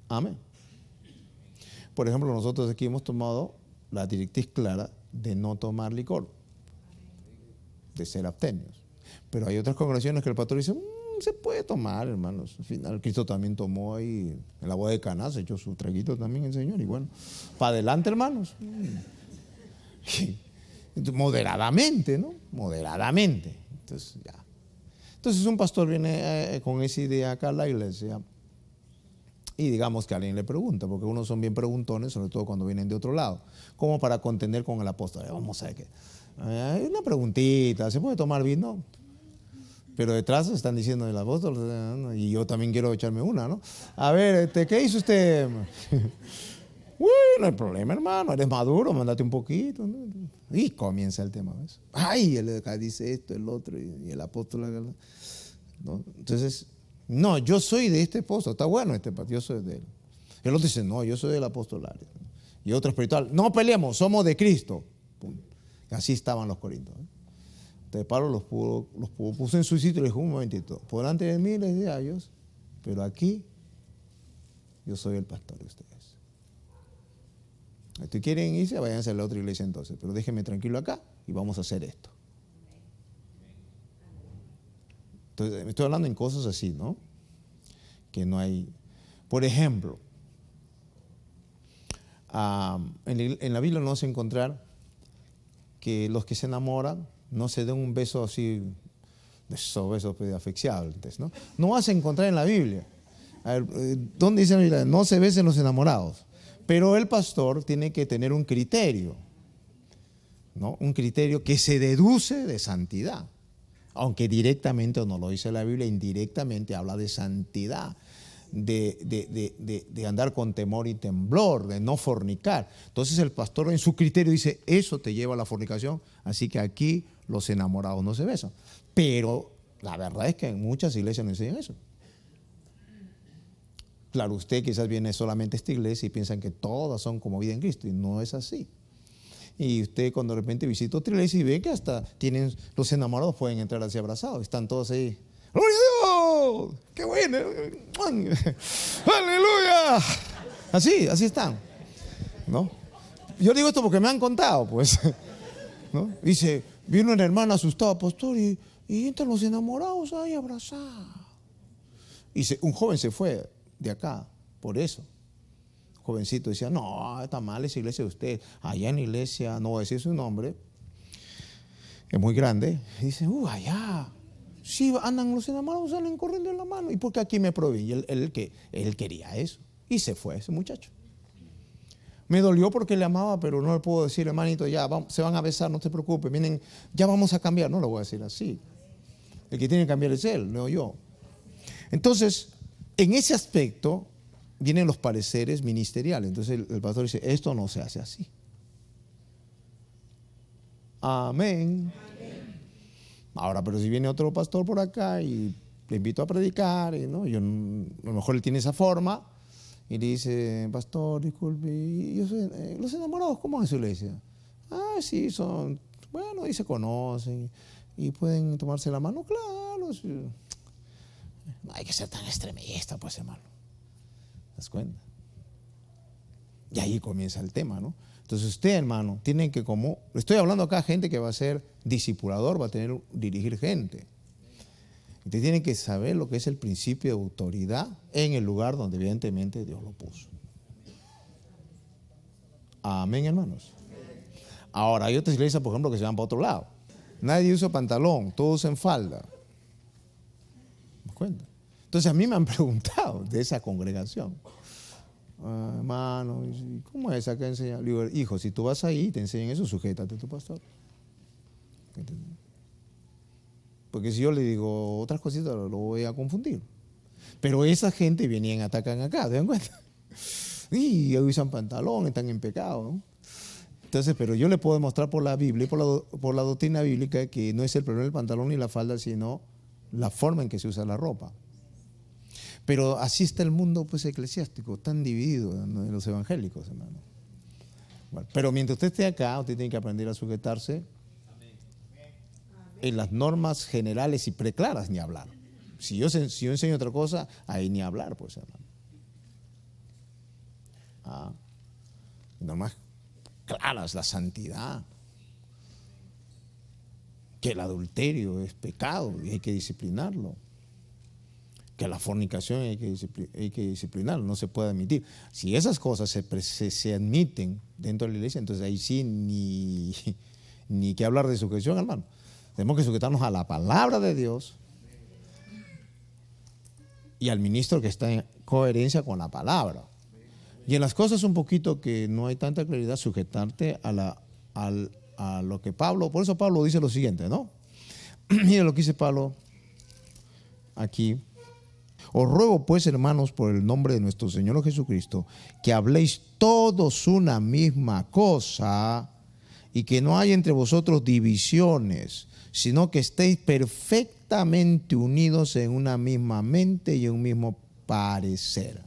Amén. Por ejemplo, nosotros aquí hemos tomado la directriz clara de no tomar licor, de ser abstemios. Pero hay otras congregaciones que el pastor dice, se puede tomar, hermanos. Al final, Cristo también tomó ahí en la boda de Caná, se echó su traguito también el Señor. Y bueno, para adelante, hermanos. Moderadamente, ¿no? Moderadamente. Entonces, ya. Entonces, un pastor viene con esa idea acá a la iglesia. Y digamos que alguien le pregunta, porque unos son bien preguntones, sobre todo cuando vienen de otro lado, como para contender con el apóstol. Vamos a ver qué. Hay una preguntita, ¿se puede tomar vino? Pero detrás están diciendo el apóstol, y yo también quiero echarme una, ¿no? A ver, ¿qué hizo usted? Uy, no hay problema, hermano, eres maduro, mándate un poquito, ¿no? Y comienza el tema, ¿ves? Ay, él acá dice esto, el otro, y el apóstol, ¿no? Entonces, no, yo soy de este apóstol, está bueno este apóstol, yo soy de él. El otro dice, no, yo soy del apostolario. Y otro espiritual, no peleemos, somos de Cristo. Pum. Así estaban los corintios. Entonces Pablo los puso en su sitio y le dijo, un momentito, por delante de mí les di a ellos, pero aquí yo soy el pastor de ustedes. Si quieren irse, váyanse a la otra iglesia entonces, pero déjenme tranquilo acá y vamos a hacer esto. Entonces, me estoy hablando en cosas así, ¿no? Que no hay. Por ejemplo, en la Biblia no vas a encontrar que los que se enamoran no se den un beso así, esos besos asfixiantes, ¿no? No vas a encontrar en la Biblia. A ver, ¿dónde dice la Biblia? No se besen los enamorados. Pero el pastor tiene que tener un criterio, ¿no? Un criterio que se deduce de santidad. Aunque directamente no lo dice la Biblia, indirectamente habla de santidad, de andar con temor y temblor, de no fornicar. Entonces el pastor en su criterio dice, eso te lleva a la fornicación, así que aquí los enamorados no se besan. Pero la verdad es que en muchas iglesias no enseñan eso. Claro, usted quizás viene solamente a esta iglesia y piensan que todas son como vida en Cristo, y no es así. Y usted cuando de repente visita otra iglesia y ve que hasta tienen los enamorados pueden entrar así abrazados, están todos ahí. ¡Gloria a Dios! ¡Qué bueno! ¡Aleluya! Así están, ¿no? Yo digo esto porque me han contado, pues, ¿no? Dice, vino una hermana asustada, pastor, y entran los enamorados ahí abrazados. Y un joven se fue de acá por eso. Jovencito decía, no, está mal esa iglesia de usted. Allá en la iglesia, no voy a decir su nombre, es muy grande. Y dice, allá. Sí, andan los enamorados, salen corriendo en la mano. ¿Y por qué aquí me prohíbe? Y él quería eso. Y se fue ese muchacho. Me dolió porque le amaba, pero no le puedo decir, hermanito, ya se van a besar, no te preocupes, vienen, ya vamos a cambiar. No lo voy a decir así. El que tiene que cambiar es él, no yo. Entonces, en ese aspecto vienen los pareceres ministeriales. Entonces el pastor dice, esto no se hace así. Amén. Ahora, pero si viene otro pastor por acá y le invito a predicar, ¿no? A lo mejor él tiene esa forma y le dice, pastor, disculpe, los enamorados, ¿cómo es su iglesia? Sí, son, bueno, y se conocen y pueden tomarse la mano, claro. Sí. No hay que ser tan extremista, pues, hermano. ¿Te das cuenta? Y ahí comienza el tema, ¿no? Entonces usted, hermano, tiene que, como estoy hablando acá, gente que va a ser discipulador, va a dirigir gente. Usted tiene que saber lo que es el principio de autoridad en el lugar donde evidentemente Dios lo puso. Amén, hermanos. Ahora, hay otras iglesias, por ejemplo, que se van para otro lado. Nadie usa pantalón, todos usan falda. ¿Me cuenta? Entonces a mí me han preguntado de esa congregación. Hermano, ¿cómo es esa que enseña? Le digo, hijo, si tú vas ahí y te enseñan eso, sujétate a tu pastor. Porque si yo le digo otras cositas, lo voy a confundir. Pero esa gente vienen y atacan acá, ¿te dan cuenta? Y usan pantalón, están en pecado, ¿no? Entonces, pero yo le puedo demostrar por la Biblia y por la doctrina bíblica que no es el problema del pantalón ni la falda, sino la forma en que se usa la ropa. Pero así está el mundo, pues, eclesiástico, tan dividido en los evangélicos, hermano. Bueno, pero mientras usted esté acá, usted tiene que aprender a sujetarse en las normas generales y preclaras, ni hablar. Si yo enseño otra cosa, ahí ni hablar, pues, hermano. Normas claras, la santidad, que el adulterio es pecado y hay que disciplinarlo. Que la fornicación hay que disciplinarlo, no se puede admitir. Si esas cosas se admiten dentro de la iglesia, entonces ahí sí ni que hablar de sujeción, hermano. Tenemos que sujetarnos a la palabra de Dios y al ministro que está en coherencia con la palabra. Y en las cosas un poquito que no hay tanta claridad, sujetarte a lo que Pablo, por eso Pablo dice lo siguiente, ¿no? Mira lo que dice Pablo aquí. Os ruego pues, hermanos, por el nombre de nuestro Señor Jesucristo, que habléis todos una misma cosa y que no haya entre vosotros divisiones, sino que estéis perfectamente unidos en una misma mente y en un mismo parecer.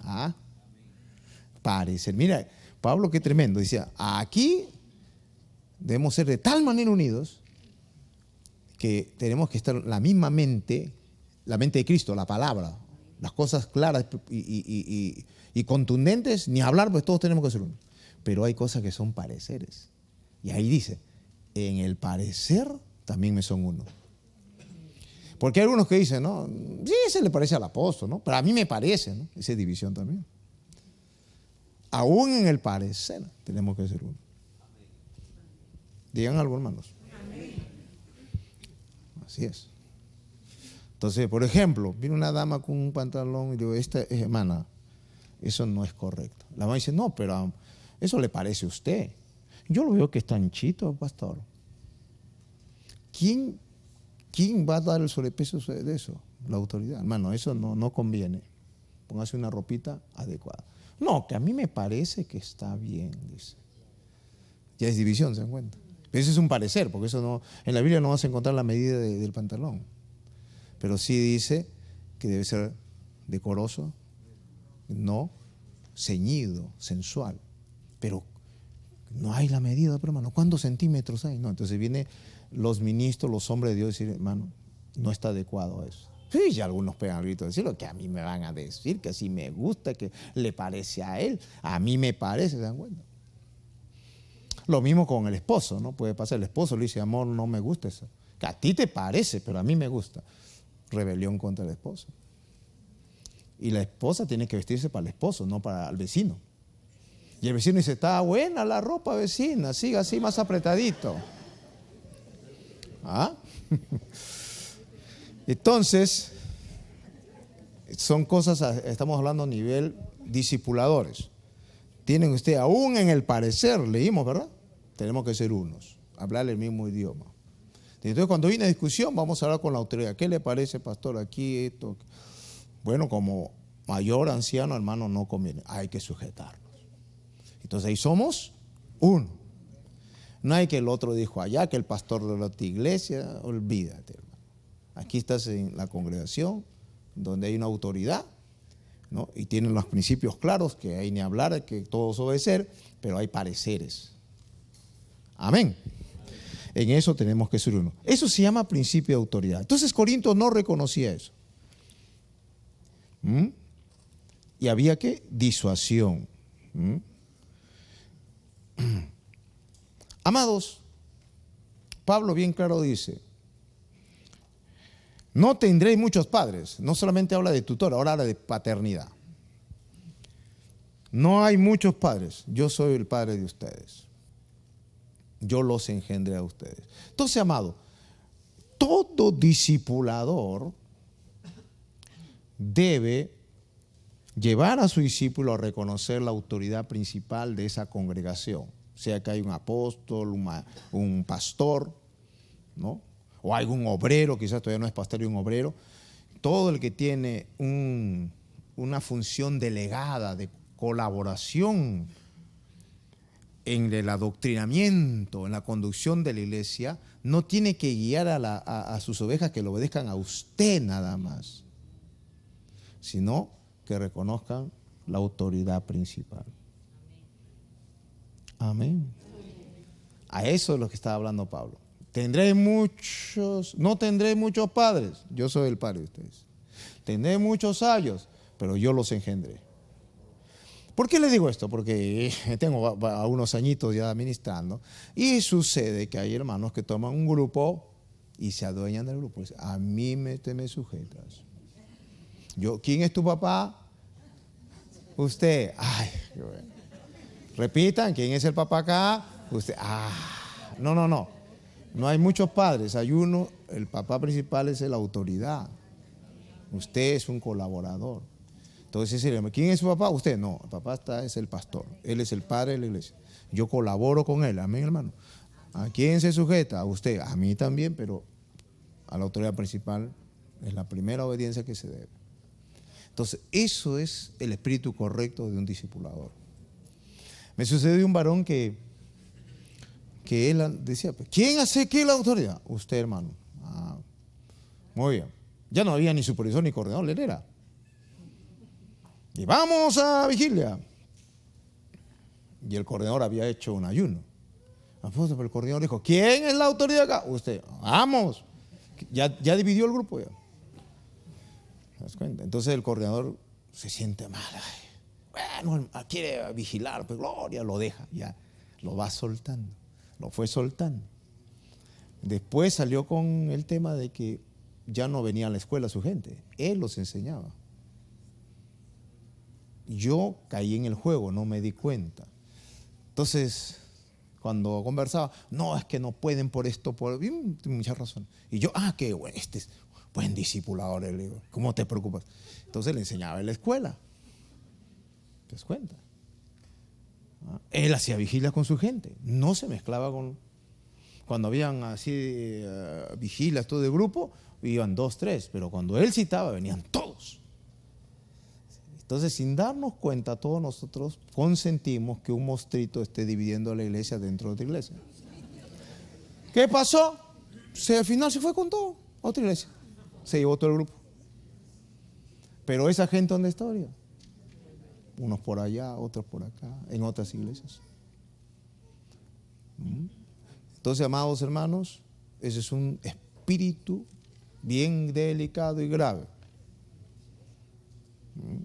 Parecer. Mira, Pablo, qué tremendo. Dice, aquí debemos ser de tal manera unidos que tenemos que estar en la misma mente, la mente de Cristo, la palabra. Las cosas claras y contundentes, ni hablar, pues todos tenemos que ser uno. Pero hay cosas que son pareceres. Y ahí dice, en el parecer también me son uno. Porque hay algunos que dicen, no, sí, ese le parece al apóstol, ¿no? Pero a mí me parece, ¿no? Esa es división también. Aún en el parecer tenemos que ser uno. Digan algo, hermanos. Así es. Entonces, por ejemplo, viene una dama con un pantalón y digo, esta hermana, eso no es correcto. La mamá dice, no, pero eso le parece a usted. Yo lo veo que está anchito, pastor. ¿Quién va a dar el sobrepeso de eso? La autoridad. Hermano, eso no conviene. Póngase una ropita adecuada. No, que a mí me parece que está bien, dice. Ya es división, ¿se dan cuenta? Pero eso es un parecer, porque eso no, en la Biblia no vas a encontrar la medida del pantalón. Pero sí dice que debe ser decoroso, no ceñido, sensual. Pero no hay la medida, pero hermano, ¿cuántos centímetros hay? No, entonces vienen los ministros, los hombres de Dios, decir, hermano, no está adecuado eso. Sí, y algunos pegan el grito de decirlo, que a mí me van a decir, que así me gusta, que le parece a él, a mí me parece, ¿se dan cuenta? Lo mismo con el esposo, ¿no? Puede pasar, el esposo le dice, amor, no me gusta eso. Que a ti te parece, pero a mí me gusta. Rebelión contra el esposo. Y la esposa tiene que vestirse para el esposo, no para el vecino. Y el vecino dice, está buena la ropa, vecina, siga así más apretadito. ¿Ah? Entonces, son cosas, estamos hablando a nivel discipuladores. Tienen usted, aún en el parecer, leímos, ¿verdad? Tenemos que ser unos, hablar el mismo idioma. Entonces, cuando hay una discusión, vamos a hablar con la autoridad. ¿Qué le parece, pastor, aquí esto? Bueno, como mayor, anciano, hermano, no conviene. Hay que sujetarnos. Entonces, ahí somos uno. No hay que el otro dijo allá, que el pastor de la otra iglesia. Olvídate, hermano. Aquí estás en la congregación, donde hay una autoridad, ¿no? Y tienen los principios claros, que hay ni hablar, que todos obedecer, pero hay pareceres. Amén. En eso tenemos que ser uno. Eso se llama principio de autoridad. Entonces Corinto no reconocía eso. Y había que disuasión. Amados, Pablo bien claro dice, no tendréis muchos padres. No solamente habla de tutor, ahora habla de paternidad. No hay muchos padres. Yo soy el padre de ustedes. Yo los engendré a ustedes. Entonces, amado, todo discipulador debe llevar a su discípulo a reconocer la autoridad principal de esa congregación. Sea que hay un apóstol, un pastor, ¿no? O algún obrero, quizás todavía no es pastor y un obrero. Todo el que tiene una función delegada de colaboración en el adoctrinamiento, en la conducción de la iglesia, no tiene que guiar a sus ovejas que le obedezcan a usted nada más, sino que reconozcan la autoridad principal. Amén. A eso es lo que estaba hablando Pablo. No tendré muchos padres, yo soy el padre de ustedes. Tendré muchos años, pero yo los engendré. ¿Por qué le digo esto? Porque tengo unos añitos ya administrando y sucede que hay hermanos que toman un grupo y se adueñan del grupo. Dicen, a mí te me sujetas. ¿Quién es tu papá? Usted. Ay, qué bueno. Repitan, ¿quién es el papá acá? Usted. No. No hay muchos padres, hay uno, el papá principal es la autoridad. Usted es un colaborador. Entonces, ¿quién es su papá? Usted. No, el papá es el pastor, él es el padre de la iglesia. Yo colaboro con él, amén, hermano. ¿A quién se sujeta? A usted, a mí también, pero a la autoridad principal es la primera obediencia que se debe. Entonces, eso es el espíritu correcto de un discipulador. Me sucedió un varón que él decía, ¿quién hace qué la autoridad? Usted, hermano. Muy bien. Ya no había ni supervisor ni coordinador, él era. Y vamos a vigilia. Y el coordinador había hecho un ayuno. Pero el coordinador dijo, ¿quién es la autoridad acá? Usted. Vamos. Ya dividió el grupo ya. ¿Te das cuenta? Entonces el coordinador se siente mal. Bueno, quiere vigilar, pues gloria, lo deja. Ya lo va soltando. Lo fue soltando. Después salió con el tema de que ya no venía a la escuela su gente. Él los enseñaba. Yo caí en el juego, no me di cuenta. Entonces, cuando conversaba, no, es que no pueden por esto, tiene mucha razón. Y yo, qué bueno, este es buen discipulador, le digo, ¿cómo te preocupas? Entonces le enseñaba en la escuela. ¿Te das cuenta? Él hacía vigilia con su gente, no se mezclaba con... Cuando habían así vigilias todo de grupo, iban 2, 3, pero cuando él citaba venían todos. Entonces, sin darnos cuenta, todos nosotros consentimos que un mostrito esté dividiendo a la iglesia dentro de otra iglesia. ¿Qué pasó? Al final se fue con todo a otra iglesia. Se llevó todo el grupo. Pero esa gente, ¿dónde está ahora? Unos por allá, otros por acá, en otras iglesias. Entonces, amados hermanos, ese es un espíritu bien delicado y grave.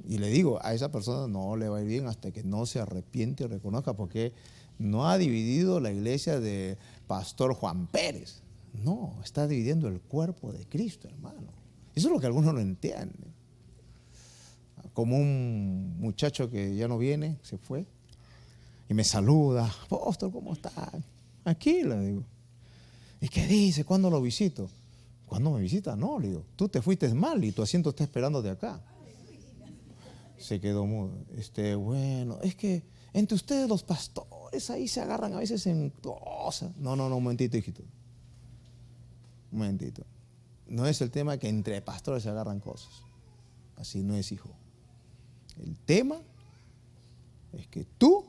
Y le digo, a esa persona no le va a ir bien hasta que no se arrepiente y reconozca, porque no ha dividido la iglesia de Pastor Juan Pérez. No, está dividiendo el cuerpo de Cristo, hermano. Eso es lo que algunos no entienden. Como un muchacho que ya no viene, se fue, y me saluda, apóstol, ¿cómo está? Aquí, le digo. ¿Y qué dice? ¿Cuándo lo visito? ¿Cuándo me visita? No, le digo, tú te fuiste mal y tu asiento está esperando de acá. Se quedó mudo. Bueno, es que entre ustedes los pastores ahí se agarran a veces en cosas. No, un momentito, hijito. Un momentito. No es el tema que entre pastores se agarran cosas. Así no es, hijo. El tema es que tú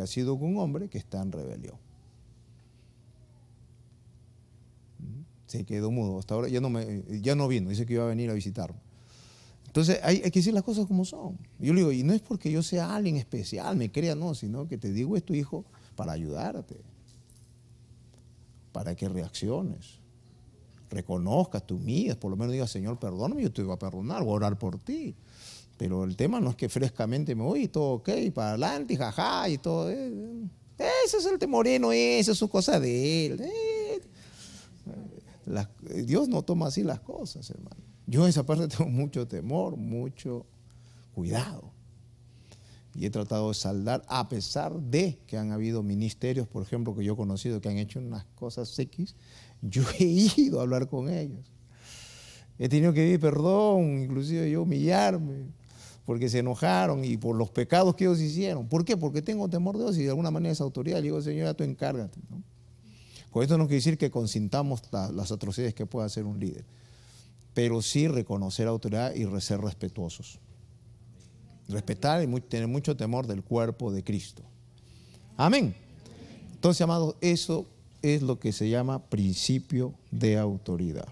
has sido con un hombre que está en rebelión. Se quedó mudo. Hasta ahora ya no vino. Dice que iba a venir a visitarme. Entonces hay que decir las cosas como son. Yo le digo, y no es porque yo sea alguien especial, me crea, no, sino que te digo esto, hijo, para ayudarte, para que reacciones, reconozcas, te humilles, por lo menos digas, Señor, perdóname, yo te voy a perdonar, voy a orar por ti. Pero el tema no es que frescamente me voy y todo ok, para adelante, y jaja, y todo. Ese es el temoreno, esa es su cosa de él. Dios no toma así las cosas, hermano. Yo en esa parte tengo mucho temor, mucho cuidado. Y he tratado de saldar, a pesar de que han habido ministerios, por ejemplo, que yo he conocido, que han hecho unas cosas X, yo he ido a hablar con ellos. He tenido que pedir perdón, inclusive yo humillarme, porque se enojaron y por los pecados que ellos hicieron. ¿Por qué? Porque tengo temor de Dios y de alguna manera esa autoridad. Le digo, Señor, ya tú encárgate, ¿no? Con esto no quiere decir que consintamos las atrocidades que pueda hacer un líder, pero sí reconocer autoridad y ser respetuosos. Respetar y tener mucho temor del cuerpo de Cristo. Amén. Entonces, amados, eso es lo que se llama principio de autoridad.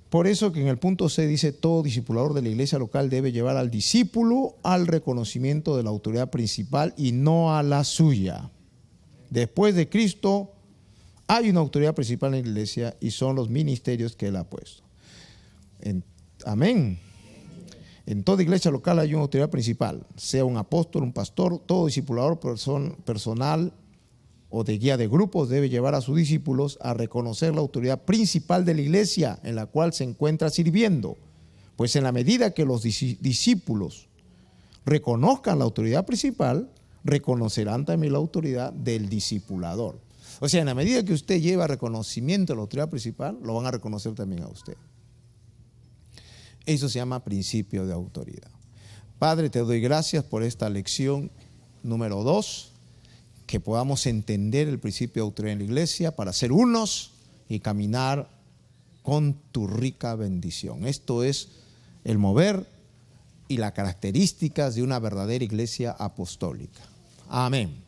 Por eso que en el punto C dice, todo discipulador de la iglesia local debe llevar al discípulo al reconocimiento de la autoridad principal y no a la suya. Después de Cristo hay una autoridad principal en la iglesia y son los ministerios que Él ha puesto. Amén. En toda iglesia local hay una autoridad principal, sea un apóstol, un pastor, todo discipulador personal o de guía de grupos debe llevar a sus discípulos a reconocer la autoridad principal de la iglesia en la cual se encuentra sirviendo. Pues en la medida que los discípulos reconozcan la autoridad principal, reconocerán también la autoridad del discipulador. O sea, en la medida que usted lleva reconocimiento de la autoridad principal, lo van a reconocer también a usted. Eso se llama principio de autoridad. Padre, te doy gracias por esta lección número 2, que podamos entender el principio de autoridad en la iglesia para ser unos y caminar con tu rica bendición. Esto es el mover y las características de una verdadera iglesia apostólica. Amén.